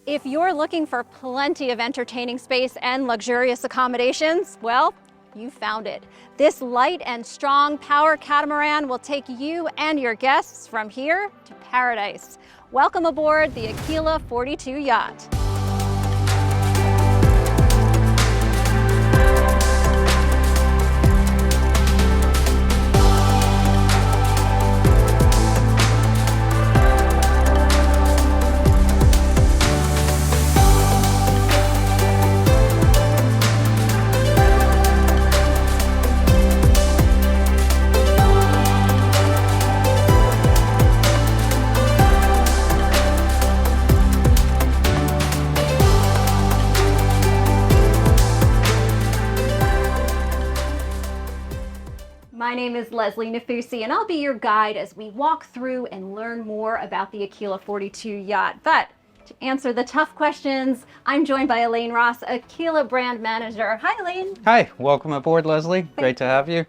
If you're looking for plenty of entertaining space and luxurious accommodations, well, you found it. This light and strong power catamaran will take you and your guests from here to paradise. Welcome aboard the Aquila 42 yacht. My name is Leslie Nafusi, and I'll be your guide as we walk through and learn more about the Aquila 42 yacht. But to answer the tough questions, I'm joined by Elaine Ross, Aquila brand manager. Hi, Elaine. Hi, welcome aboard, Leslie. Great to have you.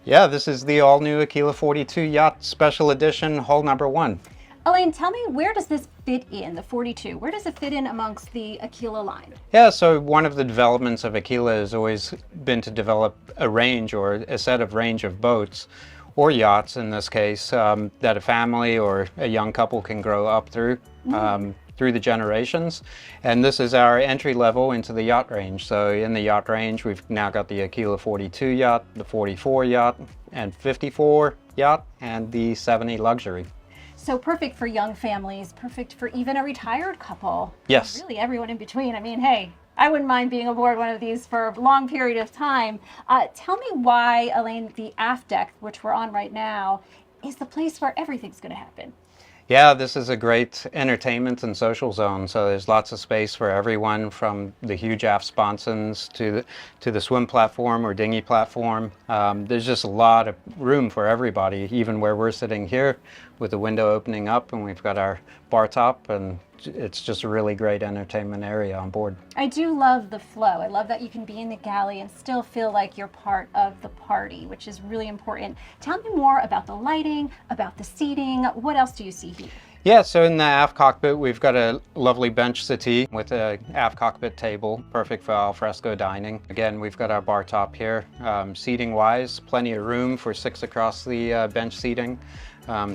Yeah, this is the all-new Aquila 42 yacht special edition, hull number 1. Elaine, tell me, where does this fit in, the 42? Where does it fit in amongst the Aquila line? Yeah, so one of the developments of Aquila has always been to develop a range or a set of range of boats, or yachts in this case, that a family or a young couple can grow up through, through the generations. And this is our entry level into the yacht range. So in the yacht range, we've now got the Aquila 42 yacht, the 44 yacht, and 54 yacht, and the 70 luxury. So perfect for young families, perfect for even a retired couple. Yes. Really everyone in between. I mean, hey, I wouldn't mind being aboard one of these for a long period of time. Tell me why, Elaine, the Aft Deck, which we're on right now, is the place where everything's going to happen. Yeah, this is a great entertainment and social zone. So there's lots of space for everyone, from the huge aft sponsons to the swim platform or dinghy platform. There's just a lot of room for everybody, even where we're sitting here with the window opening up, and we've got our bar top, and it's just a really great entertainment area on board. I do love the flow. I love that you can be in the galley and still feel like you're part of the party, which is really important. Tell me more about the lighting, about the seating. What else do you see here? Yeah, so in the aft cockpit, we've got a lovely bench settee with a aft cockpit table, perfect for alfresco dining. Again, we've got our bar top here. Seating wise, plenty of room for 6 across the bench seating.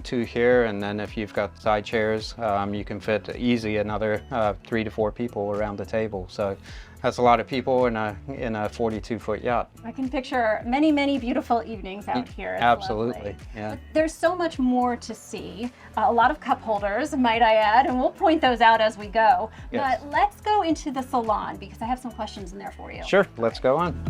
2 here, and then if you've got side chairs, you can fit easy another 3 to 4 people around the table. So that's a lot of people in a 42-foot yacht. I can picture many, many beautiful evenings out here. It's absolutely, lovely. yeah. But there's so much more to see. A lot of cup holders, might I add, and we'll point those out as we go. Yes. But let's go into the salon, because I have some questions in there for you. Sure, let's go on.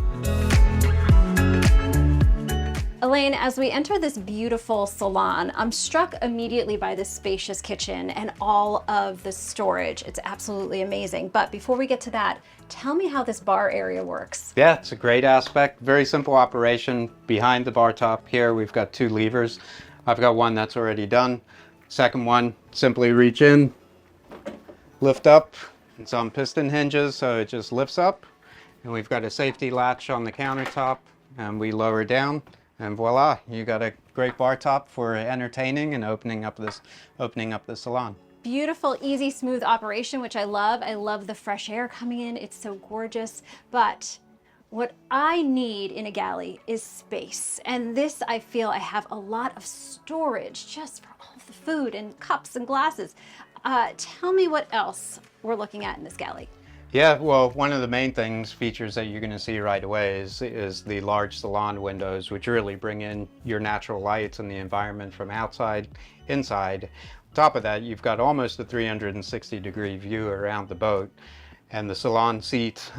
Elaine, as we enter this beautiful salon, I'm struck immediately by this spacious kitchen and all of the storage. It's absolutely amazing. But before we get to that, tell me how this bar area works. Yeah, it's a great aspect. Very simple operation. Behind the bar top here, we've got 2 levers. I've got one that's already done. Second one, simply reach in, lift up. It's on piston hinges, so it just lifts up. And we've got a safety latch on the countertop, and we lower down. And voila, you got a great bar top for entertaining and opening up the salon. Beautiful, easy, smooth operation, which I love. I love the fresh air coming in. It's so gorgeous. But what I need in a galley is space. And this, I feel I have a lot of storage just for all of the food and cups and glasses. Tell me what else we're looking at in this galley. Yeah, well, one of the main features that you're going to see right away is the large salon windows, which really bring in your natural lights and the environment from outside, inside. On top of that, you've got almost a 360-degree view around the boat. And the salon seat,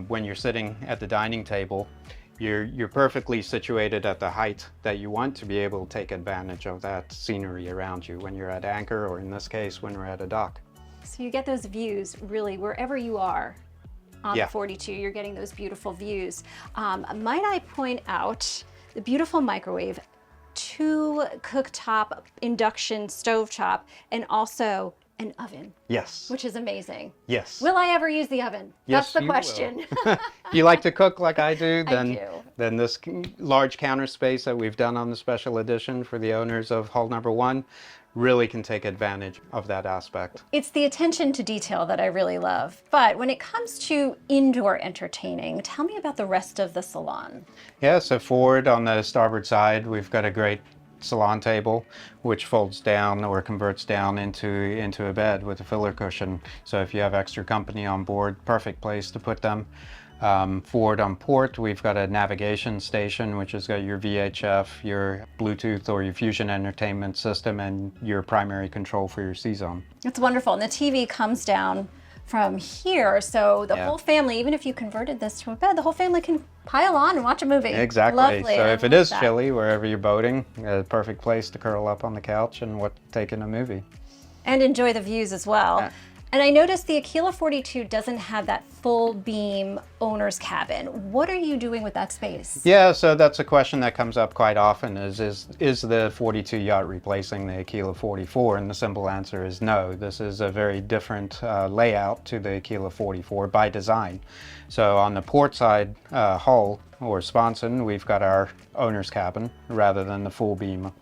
when you're sitting at the dining table, you're perfectly situated at the height that you want to be able to take advantage of that scenery around you when you're at anchor, or in this case, when we're at a dock. So you get those views really wherever you are on Yeah. the 42, you're getting those beautiful views. Might I point out the beautiful microwave, 2 cooktop induction stovetop, and also an oven. Yes. Which is amazing. Yes. Will I ever use the oven? Yes, That's the you will. question. If you like to cook like I do, then, I do. then this large counter space that we've done on the special edition for the owners of hull number 1 really can take advantage of that aspect. It's the attention to detail that I really love. But when it comes to indoor entertaining, tell me about the rest of the salon. Yeah, so forward on the starboard side, we've got a great salon table which folds down or converts down into a bed with a filler cushion. So if you have extra company on board, perfect place to put them. Forward on port, we've got a navigation station which has got your VHF, your Bluetooth or your Fusion entertainment system, and your primary control for your C-zone. It's wonderful. And the TV comes down from here, so the whole family, even if you converted this to a bed, the whole family can pile on and watch a movie. Exactly. Lovely. So if it is chilly wherever you're boating, a perfect place to curl up on the couch and take in a movie. And enjoy the views as well. Yeah. And I noticed the Aquila 42 doesn't have that full beam owner's cabin. What are you doing with that space? Yeah, so that's a question that comes up quite often is the 42 yacht replacing the Aquila 44? And the simple answer is no. This is a very different layout to the Aquila 44 by design. So on the port side hull or sponson, we've got our owner's cabin rather than the full beam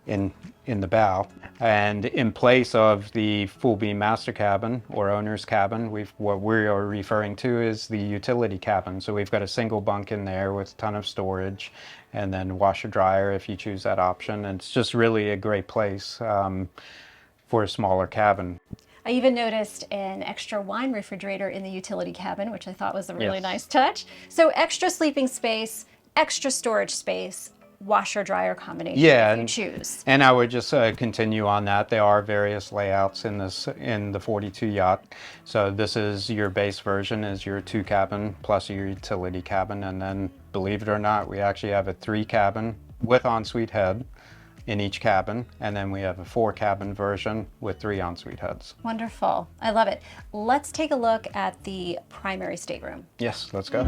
in the bow. And in place of the full beam master cabin or owner's cabin, what we are referring to is the utility cabin. So we've got a single bunk in there with a ton of storage and then washer dryer if you choose that option. And it's just really a great place for a smaller cabin. I even noticed an extra wine refrigerator in the utility cabin, which I thought was a really nice touch. So extra sleeping space, extra storage space, washer dryer combination if you choose. And I would just continue on that. There are various layouts in the 42 yacht. So this is your base version, is your 2 cabin plus your utility cabin, and then believe it or not, we actually have a 3 cabin with ensuite head in each cabin, and then we have a 4 cabin version with 3 ensuite heads. Wonderful. I love it. Let's take a look at the primary stateroom. Yes, let's go.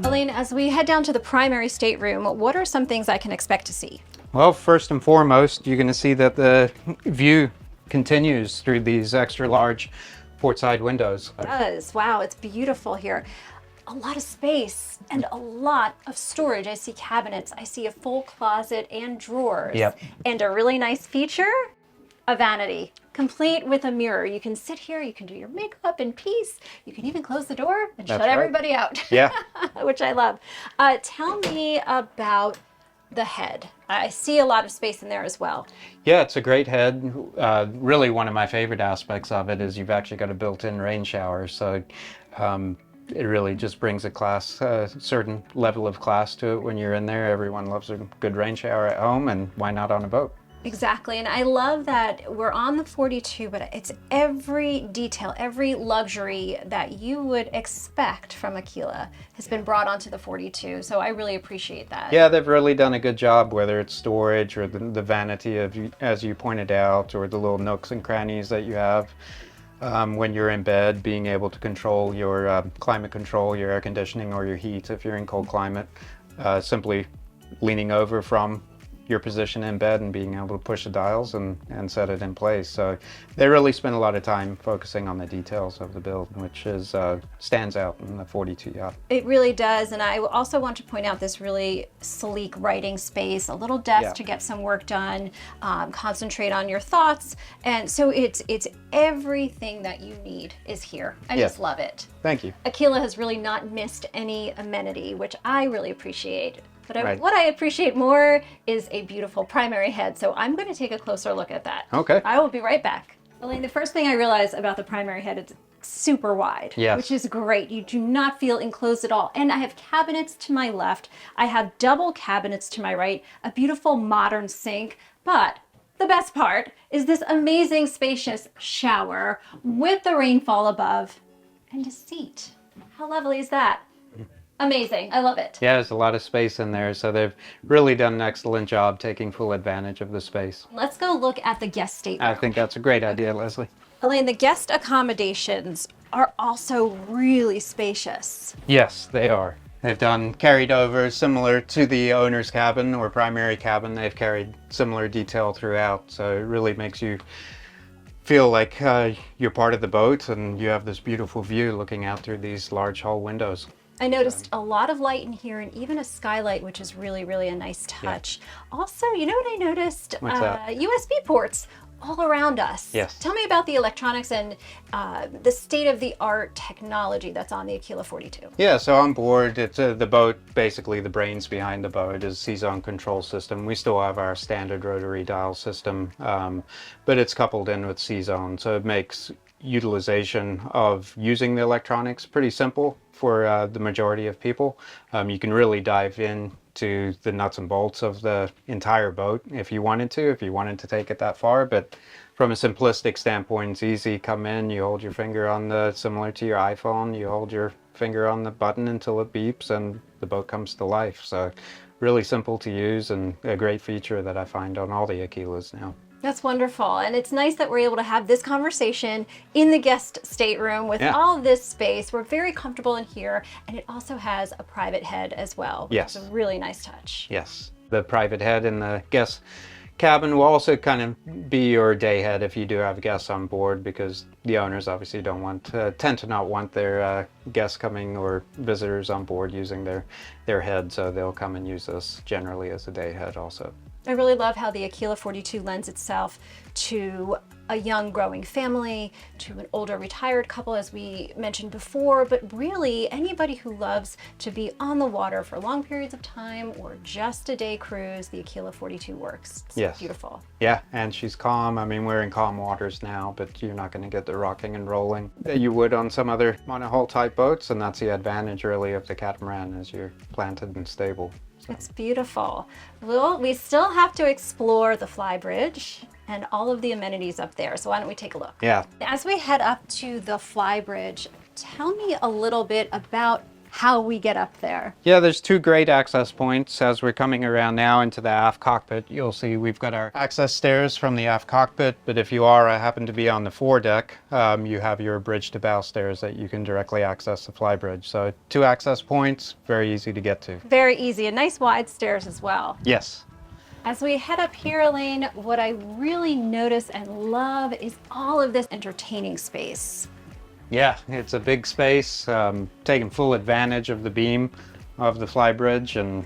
Elaine, as we head down to the primary stateroom, what are some things I can expect to see? Well, first and foremost, you're going to see that the view continues through these extra large port side windows. It does. Wow, it's beautiful here. A lot of space and a lot of storage. I see cabinets, I see a full closet and drawers. Yep. And a really nice feature, a vanity, complete with a mirror. You can sit here, you can do your makeup in peace. You can even close the door and shut everybody out. Yeah. Which I love. Tell me about the head. I see a lot of space in there as well. Yeah, it's a great head. Really one of my favorite aspects of it is you've actually got a built-in rain shower. So it really just brings a certain level of class to it when you're in there. Everyone loves a good rain shower at home, and why not on a boat? Exactly, and I love that we're on the 42, but it's every detail, every luxury that you would expect from Aquila has been brought onto the 42, so I really appreciate that. Yeah, they've really done a good job, whether it's storage or the vanity, as you pointed out, or the little nooks and crannies that you have. When you're in bed, being able to control your climate control, your air conditioning or your heat if you're in cold climate, simply leaning over from your position in bed and being able to push the dials and set it in place. So they really spend a lot of time focusing on the details of the build, which is stands out in the 42 yacht. It really does, and I also want to point out this really sleek writing space, a little desk to get some work done, concentrate on your thoughts, and so it's everything that you need is here. I just love it. Thank you. Aquila has really not missed any amenity, which I really appreciate. But what I appreciate more is a beautiful primary head, so I'm going to take a closer look at that. Okay. I will be right back. Elaine, the first thing I realized about the primary head is super wide, which is great. You do not feel enclosed at all. And I have cabinets to my left. I have double cabinets to my right, a beautiful modern sink, but the best part is this amazing spacious shower with the rainfall above and a seat. How lovely is that? Amazing. I love it. Yeah, there's a lot of space in there, so they've really done an excellent job taking full advantage of the space. Let's go look at the guest stateroom. I think that's a great idea, Leslie. Elaine, the guest accommodations are also really spacious. Yes, they are. They've carried over similar to the owner's cabin or primary cabin. They've carried similar detail throughout, so it really makes you feel like you're part of the boat and you have this beautiful view looking out through these large hull windows. I noticed a lot of light in here and even a skylight, which is really, really a nice touch. Also, you know what I noticed? What's that? USB ports all around us. Yes. Tell me about the electronics and the state-of-the-art technology that's on the Aquila 42. Yeah, so on board, it's the boat, basically the brains behind the boat is C-zone control system. We still have our standard rotary dial system, but it's coupled in with C-zone, so it makes utilization of using the electronics pretty simple for the majority of people. You can really dive in to the nuts and bolts of the entire boat if you wanted to take it that far, but from a simplistic standpoint, it's easy. Come in, you hold your finger on the, similar to your iPhone, you hold your finger on the button until it beeps and the boat comes to life. So really simple to use and a great feature that I find on all the Aquilas now. That's wonderful. And it's nice that we're able to have this conversation in the guest stateroom with all of this space. We're very comfortable in here, and it also has a private head as well, which is a really nice touch. Yes. The private head in the guest cabin will also kind of be your day head if you do have guests on board, because the owners obviously don't want tend to not want their guests coming or visitors on board using their head, so they'll come and use this generally as a day head also. I really love how the Aquila 42 lends itself to a young growing family, to an older retired couple, as we mentioned before, but really anybody who loves to be on the water for long periods of time or just a day cruise, the Aquila 42 works. It's beautiful. Yeah, and she's calm. I mean, we're in calm waters now, but you're not going to get the rocking and rolling that you would on some other monohull type boats, and that's the advantage really of the catamaran, is you're planted and stable. So. It's beautiful. Well, we still have to explore the Flybridge and all of the amenities up there. So why don't we take a look? Yeah. As we head up to the Flybridge, tell me a little bit about how we get up there. Yeah, there's two great access points. As we're coming around now into the aft cockpit, you'll see we've got our access stairs from the aft cockpit, but if you happen to be on the foredeck, you have your bridge to bow stairs that you can directly access the Flybridge. So two access points, very easy to get to. Very easy, and nice wide stairs as well. Yes. As we head up here, Elaine, what I really notice and love is all of this entertaining space. Yeah, it's a big space, taking full advantage of the beam of the Flybridge and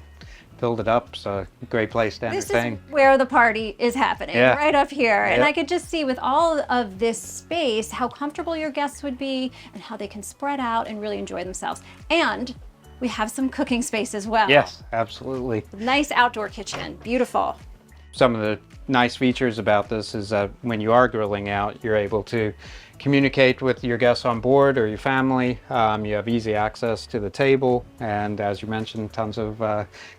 filled it up, so great place to entertain. This is where the party is happening, right up here. And I could just see with all of this space how comfortable your guests would be and how they can spread out and really enjoy themselves. And we have some cooking space as well. Yes, absolutely. Nice outdoor kitchen, beautiful. Some of the nice features about this is that when you are grilling out, you're able to communicate with your guests on board or your family. You have easy access to the table, and as you mentioned, tons of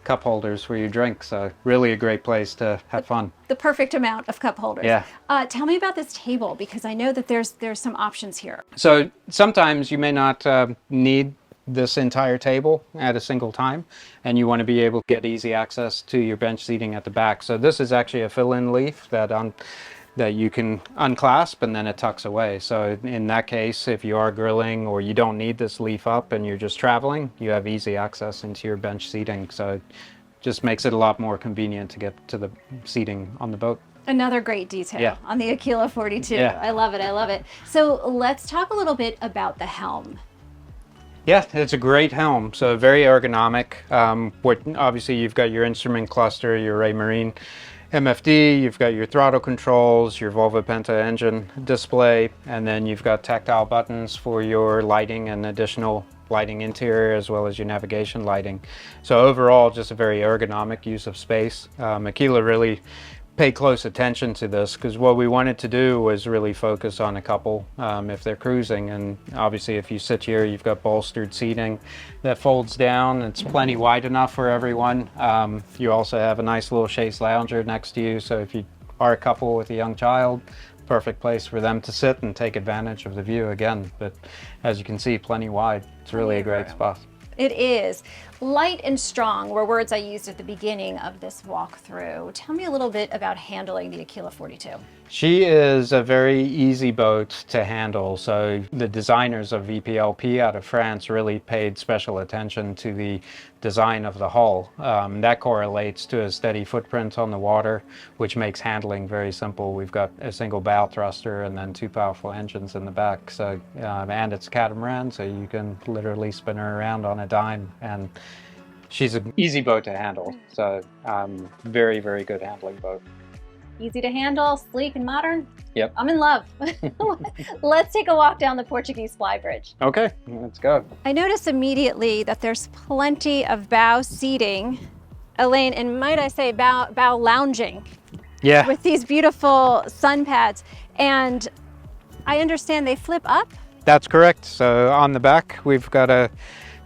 cup holders for your drinks. So really a great place to have fun. The perfect amount of cup holders. Yeah. Tell me about this table, because I know that there's some options here. So sometimes you may not need this entire table at a single time, and you want to be able to get easy access to your bench seating at the back. So this is actually a fill-in leaf that you can unclasp and then it tucks away. So in that case, if you are grilling or you don't need this leaf up and you're just traveling, you have easy access into your bench seating. So it just makes it a lot more convenient to get to the seating on the boat. Another great detail on the Aquila 42. I love it, I love it. So let's talk a little bit about the helm. Yeah, it's a great helm, so very ergonomic. Obviously you've got your instrument cluster, your Raymarine MFD, you've got your throttle controls, your Volvo Penta engine display, and then you've got tactile buttons for your lighting and additional lighting interior, as well as your navigation lighting. So overall, just a very ergonomic use of space. Aquila really pay close attention to this, because what we wanted to do was really focus on a couple if they're cruising. And obviously if you sit here, you've got bolstered seating that folds down. It's plenty wide enough for everyone. You also have a nice little chaise lounger next to you, so if you are a couple with a young child, perfect place for them to sit and take advantage of the view again. But as you can see, plenty wide. It's really a great spot. It is. Light and strong were words I used at the beginning of this walkthrough. Tell me a little bit about handling the Aquila 42. She is a very easy boat to handle. So the designers of VPLP out of France really paid special attention to the design of the hull. That correlates to a steady footprint on the water, which makes handling very simple. We've got a single bow thruster and then 2 powerful engines in the back. So, and it's a catamaran, so you can literally spin her around on a dime. And she's an easy boat to handle. So very, very good handling boat. Easy to handle, sleek and modern. Yep. I'm in love. Let's take a walk down the Portuguese Flybridge. Okay, let's go. I notice immediately that there's plenty of bow seating, Elaine, and might I say bow lounging. Yeah. With these beautiful sun pads. And I understand they flip up. That's correct. So on the back, we've got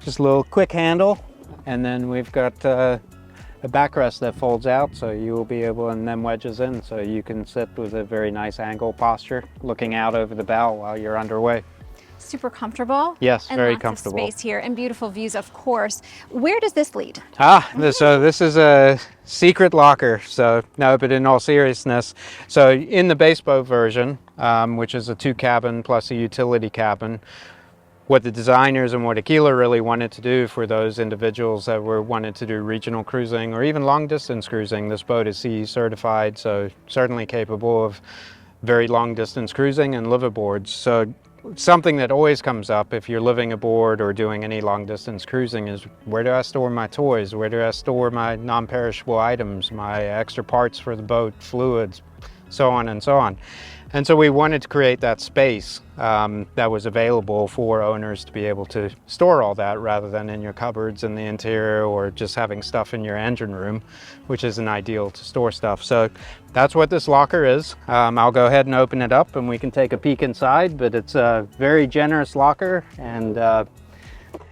just a little quick handle, and then we've got a backrest that folds out, so you will be able, and then wedges in, so you can sit with a very nice angle posture, looking out over the bow while you're underway. Super comfortable. Yes, and very lots comfortable. Of space here and beautiful views, of course. Where does this lead? So this is a secret locker. So no, but in all seriousness, so in the base boat version, which is a 2-cabin plus a utility cabin, what the designers and what Aquila really wanted to do for those individuals that wanted to do regional cruising or even long distance cruising, this boat is CE certified, so certainly capable of very long distance cruising and liveaboards. So something that always comes up if you're living aboard or doing any long distance cruising is, where do I store my toys? Where do I store my non-perishable items, my extra parts for the boat, fluids, so on and so on. And so we wanted to create that space that was available for owners to be able to store all that rather than in your cupboards in the interior or just having stuff in your engine room, which isn't ideal to store stuff. So that's what this locker is. I'll go ahead and open it up and we can take a peek inside, but it's a very generous locker. And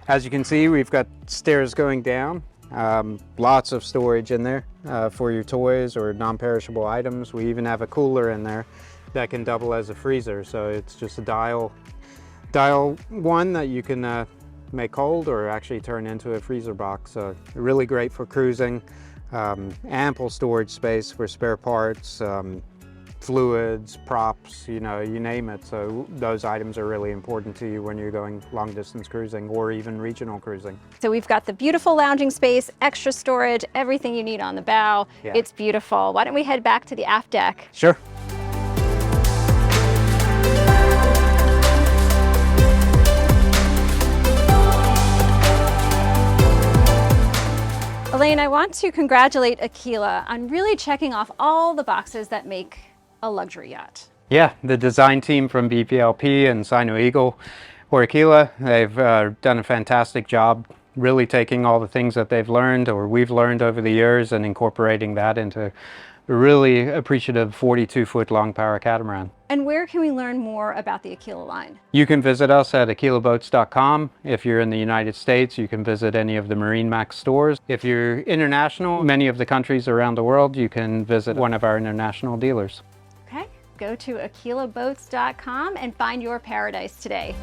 as you can see, we've got stairs going down. Lots of storage in there for your toys or non-perishable items. We even have a cooler in there that can double as a freezer, so it's just a dial one that you can make cold or actually turn into a freezer box. So really great for cruising. Ample storage space for spare parts, fluids, props, you name it. So those items are really important to you when you're going long distance cruising or even regional cruising. So we've got the beautiful lounging space, extra storage, everything you need on the bow. Yeah. It's beautiful. Why don't we head back to the aft deck? Sure. Elaine, I want to congratulate Aquila on really checking off all the boxes that make a luxury yacht. Yeah, the design team from VPLP and Sino Eagle or Aquila, they've done a fantastic job really taking all the things that they've learned or we've learned over the years and incorporating that into a really appreciative 42-foot long power catamaran. And where can we learn more about the Aquila line? You can visit us at aquilaboats.com. If you're in the United States, you can visit any of the MarineMax stores. If you're international, many of the countries around the world, you can visit one of our international dealers. Okay, go to aquilaboats.com and find your paradise today.